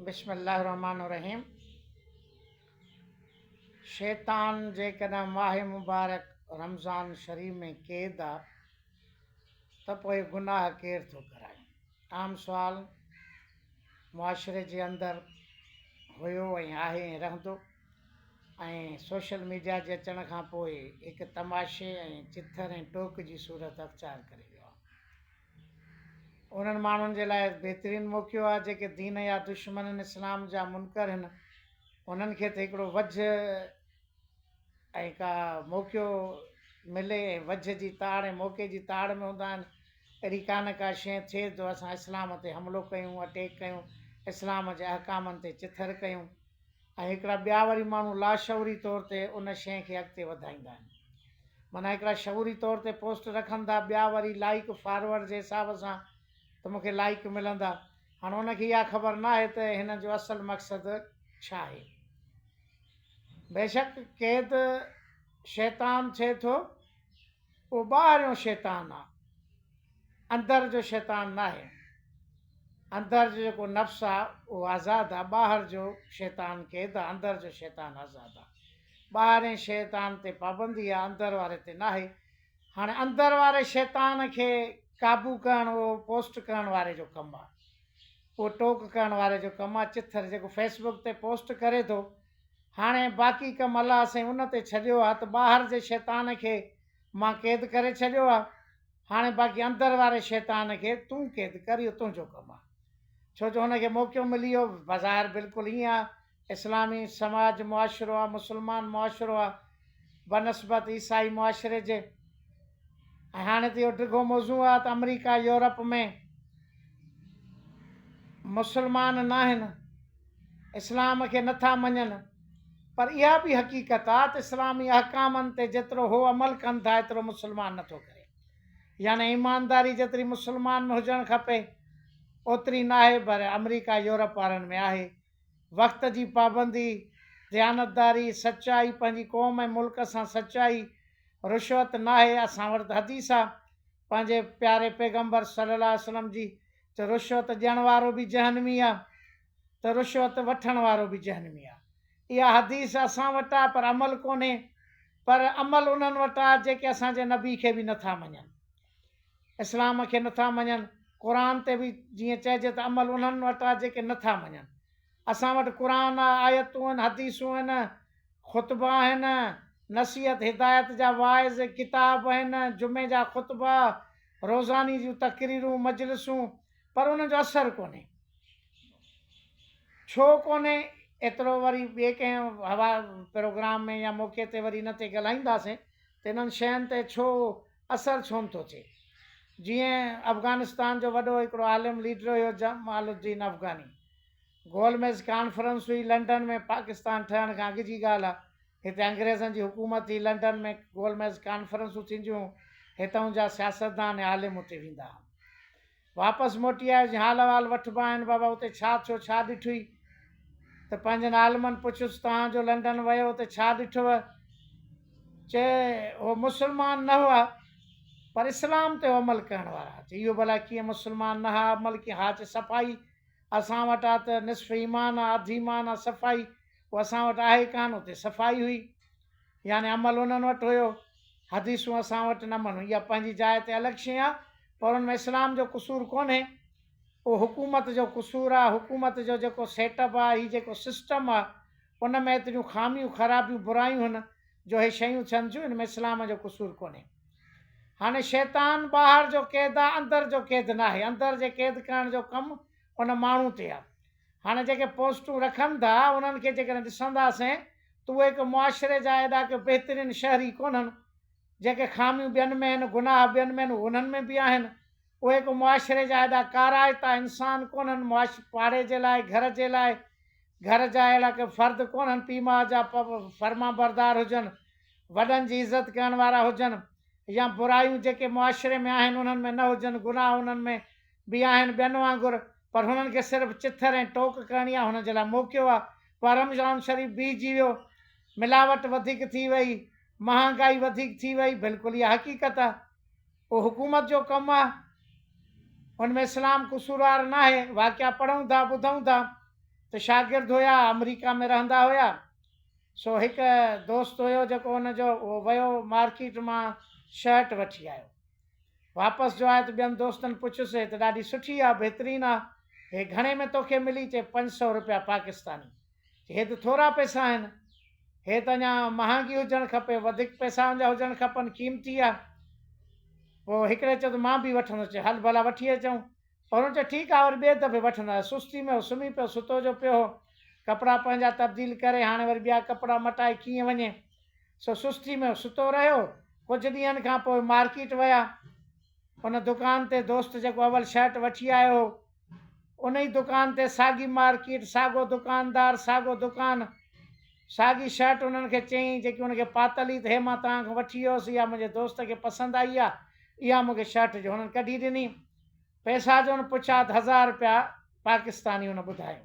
बिस्मिल्लाहिर्रहमानिर्रहीम। शैतान जेकॾहिं माह मुबारक रमज़ान शरीफ़ में क़ैद आहे त पोइ गुनाह केरु थो कराए। आम सुवाल मुआशरे जे अंदरि हुयो ऐं आहे ऐं रहंदो, ऐं सोशल मीडिया जे अचण खां पोइ हिकु तमाशे ऐं चिथर ऐं टोक जी सूरत अख़्तियार करे वियो आहे। उन्हनि माण्हुनि जे लाइ बहितरीनु मौक़ो आहे जेके दीन या दुश्मन इस्लाम जा मुनकर आहिनि। उन्हनि खे त हिकिड़ो वझ ऐं का मौक़ो मिले ऐं वझ जी ताड़ ऐं मौक़े जी ताड़ में हूंदा आहिनि। अहिड़ी कान का शइ थिए तो असां इस्लाम ते हमिलो कयूं, अटैक कयूं, इस्लाम जे अहकामनि ते चिथर कयूं, ऐं हिकिड़ा ॿिया वरी माण्हू लाशऊरी तौर ते उन शइ खे अॻिते वधाईंदा आहिनि। माना हिकिड़ा शऊरी तौर ते पोस्ट रखनि था, ॿिया वरी लाइक फॉरवर्ड जे हिसाब सां त मूंखे लाइक मिलंदा। हाणे उनखे इहा ख़बर न आहे त हिन जो असुलु मक़सदु छा आहे। बेशक क़ैद शैतान थिए थो, उहो ॿाहिरियों शैतान आहे, अंदरि जो शैतान न आहे। अंदरि जो जेको नफ़्स आहे उहो आज़ादु आहे, ॿाहिरि जो शैतान क़ैद आहे, अंदरि जो शैतान आज़ादु आहे। ॿाहिरें शैतान ते पाबंदी आहे, अंदरि वारे ते न आहे। हाणे अंदरि वारे शैतान खे क़ाबू करणु उहो पोस्ट करण वारे जो कमु आहे, उहो टोक करण वारे जो कमु आहे। चिथर जेको फेसबुक ते पोस्ट करे थो, हाणे बाक़ी कमु अलाह साईं उन ते छॾियो आहे त ॿाहिरि जे शैतान खे मां क़ैद करे छॾियो आहे। हाणे बाक़ी अंदरि वारे शैतान खे तूं क़ैद कर, इहो तुंहिंजो कमु आहे। छो जो हुनखे मौक़ो मिली वियो। बज़ाहिर बिल्कुलु ईअं आहे, इस्लामी समाज मुआशिरो आहे, मुस्लमान मुआशिरो आहे बनस्बत ईसाई मुआशिरे जे। ऐं हाणे त इहो डिघो मौज़ू आहे त अमरीका यूरोप में मुस्लमान न आहिनि, इस्लाम खे नथा मञनि, पर इहा बि हक़ीक़त आहे त इस्लामी अहकामनि ते जेतिरो हो अमल कनि था एतिरो मुस्लमान नथो करे। यानी ईमानदारी जेतिरी मुस्लमान में हुजणु खपे ओतिरी न आहे, पर अमरीका यूरोप वारनि में आहे। वक़्त जी पाबंदी, दयानतदारी, सचाई, पंहिंजी क़ौम ऐं मुल्क सां सचाई, रुशवत न आहे। असां वटि त हदीस आहे पंहिंजे प्यारे पैगम्बर सल्लल्लाहु अलैहि वसल्लम जी, त रुशवत ॾियण वारो बि जहनमी आहे, त रुशवत वठण वारो बि जहनमी आहे। इहा हदीस असां वटि आहे, पर अमल कोन्हे। पर अमल उन्हनि वटि आहे जेके असांजे नबी खे बि नथा मञनि, इस्लाम खे नथा मञनि। क़ुर ते बि जीअं चइजे त अमल उन्हनि वटि आहे जेके नथा मञनि। असां वटि क़ुर आहे, आयतूं आहिनि, हदीसूं आहिनि, ख़ुतबा आहिनि, नसीहत हिदायत जा वाइज़ किताब आहिनि, जुमे जा ख़ुतबा, रोज़ानी जूं तक़रीरूं, मजलिसूं, पर उन जो असरु कोन्हे। छो कोन्हे एतिरो वरी ॿिए कंहिं हवा प्रोग्राम में या मौक़े ते वरी इन ते ॻाल्हाईंदासीं त इन्हनि शयुनि ते छो असरु छो नथो थिए। जीअं अफ़गानिस्तान जो वॾो हिकिड़ो आलिम लीडर हुयो जमालुद्दीन अफ़गानी, गोलमेज़ कॉन्फ्रेंस हुई लंडन में, पाकिस्तान ठहण खां अॻु जी ॻाल्हि आहे। हिते अंग्रेज़नि जी हुकूमत हुई, लंडन में गोलमेज़ कॉन्फ्रेंसूं थींदियूं, हितां जा सियासतदान ऐं आलिम उते वेंदा हुआ। वापसि मोटी आयो, हाल अहिवाल वठिबा आहिनि, बाबा उते छा थियो, छा ॾिठुई, त पंहिंजनि आलिमनि पुछियुसि तव्हांजो लंडन वियो त छा ॾिठव। चए उहो मुस्लमान न हुआ पर इस्लाम ते अमल करण वारा। इहो भला कीअं मुस्लमान न हुआ, अमल कीअं हा। चए सफ़ाई असां वटि आहे त निसफ़ ईमान आहे, अधु ईमान आहे, सफ़ाई उहा असां वटि आहे कान, उते सफ़ाई हुई। यानी अमल उन्हनि वटि हुयो, हदीसूं असां वटि न मञूं। इहा पंहिंजी जाइ ते अलॻि शइ आहे, पर हुन में इस्लाम जो क़सूरु कोन्हे, उहो हुकूमत जो क़सूरु आहे। हुकूमत जो जेको सेटअप आहे, हीउ जेको सिस्टम आहे, उन में एतिरियूं ख़ामियूं, ख़राबियूं, बुरायूं आहिनि जो हे शयूं थियनि थियूं, हिन में इस्लाम जो क़सूरु कोन्हे। हाणे शैतान ॿाहिरि जो क़ैद आहे, अंदरि जो क़ैद न आहे। अंदरि जे क़ैद करण जो कमु उन माण्हू ते आहे। हाणे जेके पोस्टूं रखनि था उन्हनि खे जेकॾहिं ॾिसंदासीं त उहे हिकु मुआशिरे जा एॾा के बहितरीनु शहरी कोन्हनि। जेके ख़ामियूं ॿियनि में आहिनि, गुनाह ॿियनि में आहिनि, उन्हनि में बि आहिनि। उहे हिकु मुआशिरे जा एॾा काराइता इंसान कोन्हनि। पाड़े जे लाइ, घर जे लाइ, घर जा अहिड़ा के फ़र्द कोन्हनि, पीउ माउ जा फर्मा बरदार हुजनि, वॾनि जी इज़त करण वारा हुजनि, या बुरायूं जेके मुआशिरे में आहिनि उन्हनि में न हुजनि, गुनाह उन्हनि में बि आहिनि ॿियनि वांगुरु, पर हुननि खे सिर्फ़ु चिथर ऐं टोक करणी आहे, हुन जे लाइ मौक़ो आहे। पर रमज़ान शरीफ़ बीहजी वियो, मिलावट वधीक थी वई, महांगाई वधीक थी वई, बिल्कुलु इहा हक़ीक़त आहे। उहो हुकूमत जो कमु आहे, हुन में इस्लाम क़सूरवार न आहे। वाक़िया पढ़ूं था, ॿुधूं था त शागिर्द हुया, अमेरिका में रहंदा हुया। सो हिकु दोस्त हुयो जेको हुनजो उहो वियो मार्केट मां शर्ट वठी आयो। वापसि जो आहे त ॿियनि दोस्तनि पुछियोसि त ॾाढी सुठी आहे, बहितरीनु आहे, हे घणे में तोखे मिली? चए 500 रुपया पाकिस्तानी। हे त थोरा पैसा आहिनि, हे त अञा महांगी हुजणु खपे, वधीक पैसा जा हुजणु खपनि, क़ीमती आहे। पोइ हिकिड़े चयो त मां बि वठंदुसि। चयो हल भला वठी अचूं। पर हुन चयो ठीकु आहे, वरी ॿिए दफ़े वठंदासीं। सुस्ती में सुम्ही पियो, सुतो जो पियो हो, कपिड़ा पंहिंजा तब्दील करे हाणे वरी ॿिया कपिड़ा मटाए कीअं वञे। सो सुस्ती में सुतो रहियो। कुझु ॾींहंनि खां पोइ मार्केट विया। उन दुकान ते दोस्त जेको अवल शर्ट वठी आयो हो, उन ई दुकान ते साॻी मार्केट, साॻियो दुकानदार, साॻियो दुकान, साॻी शर्ट उन्हनि खे चयईं जेकी उनखे पातल ई, त हे मां तव्हां खां वठी वियोसीं, इहा मुंहिंजे दोस्त खे पसंदि आई आहे, इहा मूंखे शर्ट जो। हुननि कढी ॾिनी। पैसा जो हुन पुछा त 1000 रुपया पाकिस्तानी हुन ॿुधायो,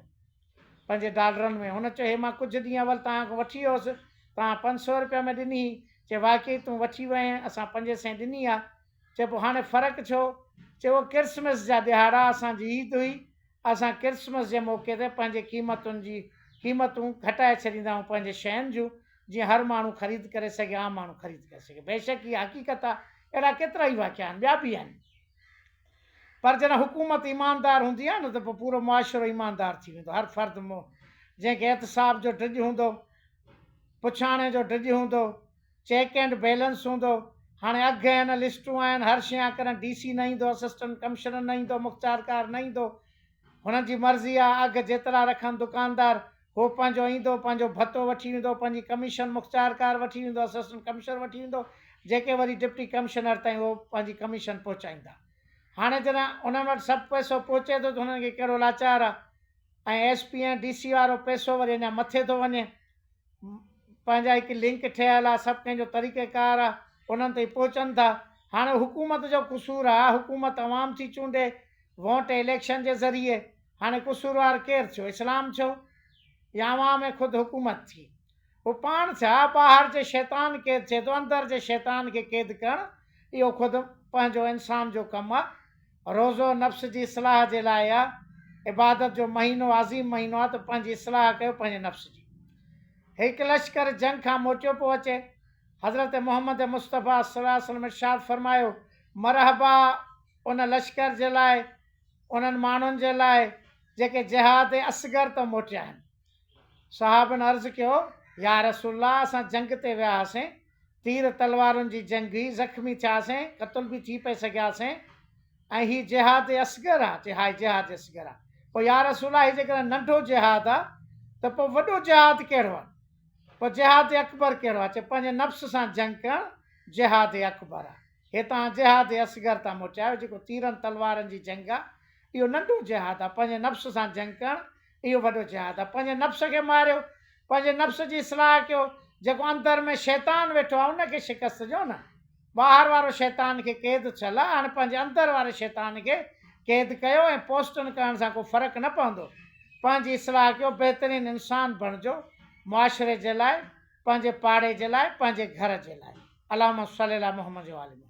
पंहिंजे डॉलरनि में। हुन चयो हे मां कुझु ॾींहं अवल तव्हां खां वठी वियोसि, तव्हां 500 रुपया में ॾिनी। चए वाक़ई तूं वठी वएं, असां 500 ॾिनी आहे। चए पोइ हाणे फ़र्क़ु छो? चए उहो क्रिसमस जा ॾिहाड़ा, असांजी ईद हुई, असां क्रिसमस जे मौक़े ते पंहिंजे क़ीमतूं घटाए छॾींदा आहियूं पंहिंजे शयुनि जूं, जीअं हर माण्हू ख़रीद करे सघे, आम माण्हू ख़रीद करे सघे। बेशक इहा हक़ीक़त आहे, अहिड़ा केतिरा ई वाक़िया आहिनि, ॿिया बि आहिनि। पर जॾहिं हुकूमत ईमानदार हूंदी आहे न, त पोइ पूरो मुआशिरो ईमानदार थी वेंदो। हर फ़र्दु जंहिंखे एहतिसाब जो ड्रिज हूंदो, पुछाणे जो ड्रिज हूंदो, चेक एंड बैलेंस हूंदो। हाणे अघु आहिनि, लिस्टूं आहिनि, हर शइ करणु DC न ईंदो, असिस्टेंट कमिश्नर न ईंदो, मुख़्तियारकार न ईंदो। हुननि जी मर्ज़ी आहे, अघु जेतिरा रखनि दुकानदार, हो पंहिंजो ईंदो, पंहिंजो भतो वठी वेंदो, पंहिंजी कमीशन मुख़्तियारकार वठी वेंदो, असिस्टेंट कमिश्नर वठी वेंदो, जेके वरी डिप्टी कमिश्नर ताईं उहो पंहिंजी कमीशन पहुचाईंदा। हाणे जॾहिं उन्हनि वटि सभु पैसो पहुचे थो त हुननि खे कहिड़ो लाचार आहे। ऐं SP ऐं DC वारो पैसो वरी अञा मथे थो वञे। पंहिंजा हिकु लिंक ठहियलु आहे, सभु कंहिंजो तरीक़ेकार आहे, उन्हनि ताईं पहुचनि था। हाणे हुकूमत जो क़सूरु आहे, हुकूमत अवाम थी चूंडे वोट इलेक्शन जे ज़रिए। हाणे क़सूरवार केरु थियो? इस्लाम थियो या अवाम ऐं ख़ुदि हुकूमत थी? उहो पाण छा, ॿाहिरि जे शैतान क़ैद थिए थो, अंदरि जे शैतान खे क़ैद करणु इहो ख़ुदि पंहिंजो इंसान जो कमु आहे। रोज़ो नफ़्स जी इस्लाह जे लाइ आहे। इबादत जो महीनो, अज़ीम महीनो आहे, त पंहिंजी इस्लाह कयो पंहिंजे नफ़्स जी। हिकु लश्कर जंग खां मोटियो पियो अचे। हज़रत मोहम्मद मुस्तफ़ा सल्लल्लाहु अलैहि वसल्लम इरशाद फरमायो, मरहबा उन लश्कर जे लाइ, उन्हनि माण्हुनि जे लाइ जेके जिहाद असगर त मोटिया आहिनि। सहाबनि अर्ज़ु कयो, या रसूलल्लाह, असां जंग ते विया हुआसीं, तीर तलवारुनि जी जंग हुई, ज़ख़्मी थियासीं, क़त्ल बि थी पए सघियासीं, ऐं हीउ जिहाद असगर आहे। चए हा जिहाद असगर आहे। पोइ या रसूलल्लाह, हीउ जेकॾहिं नंढो जिहाद आहे त पोइ वॾो जिहाद कहिड़ो आहे? पोइ जिहाद अकबर कहिड़ो आहे? चए पंहिंजे नफ़्स सां जंग करणु जिहाद अकबर आहे। हे तव्हां जिहाद असगर था मोटियायो, जेको तीरनि तलवारनि जी जंग आहे, इहो नंढो जिहाद आहे। पंहिंजे नफ़्स सां जंग करणु इहो वॾो जिहाद आहे। पंहिंजे नफ़्स खे मारियो, पंहिंजे नफ़्स जी इस्लाह कयो। जेको अंदरि में शैतान वेठो आहे उनखे शिकस्त ॾियो न। ॿाहिरि वारो शैतान खे क़ैद थियल आहे, हाणे पंहिंजे अंदरि वारे शैतान खे क़ैद कयो। ऐं पोस्टनि करण सां को फ़र्क़ु न पवंदो। पंहिंजी इस्लाह कयो, बहितरीनु इंसान बणिजो, मुआशिरे जे लाइ, पंहिंजे पाड़े जे लाइ, पंहिंजे घर जे लाइ। अल्लाहुम्मा सल्ली अला मुहम्मद व आलि मुहम्मद।